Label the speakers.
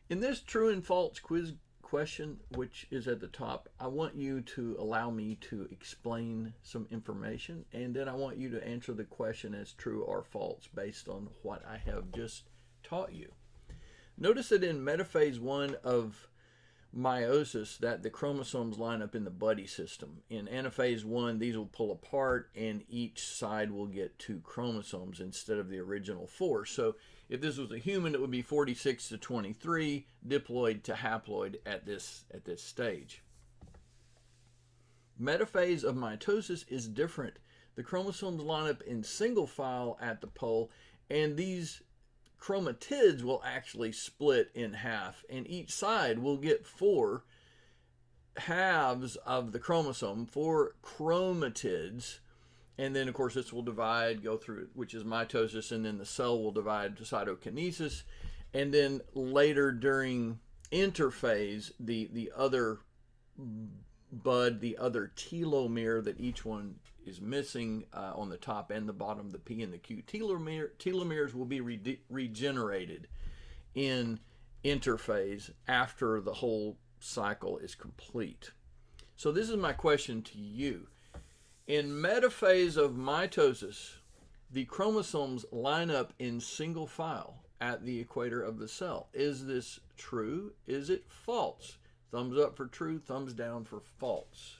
Speaker 1: In this true and false quiz question, which is at the top, I want you to allow me to explain some information, and then I want you to answer the question as true or false based on what I have just taught you. Notice that in metaphase 1 of meiosis that the chromosomes line up in the buddy system. In anaphase 1, these will pull apart and each side will get 2 chromosomes instead of the original 4. So if this was a human, it would be 46 to 23, diploid to haploid at this stage. Metaphase of mitosis is different. The chromosomes line up in single file at the pole, and these chromatids will actually split in half, and each side will get 4 halves of the chromosome, 4 chromatids, and then of course this will divide, go through, which is mitosis, and then the cell will divide to cytokinesis, and then later during interphase, the other bud, the other telomere that each one is missing on the top and the bottom, the P and the Q telomeres will be regenerated in interphase after the whole cycle is complete. So this is my question to you. In metaphase of mitosis, the chromosomes line up in single file at the equator of the cell. Is this true? Is it false? Thumbs up for true, thumbs down for false.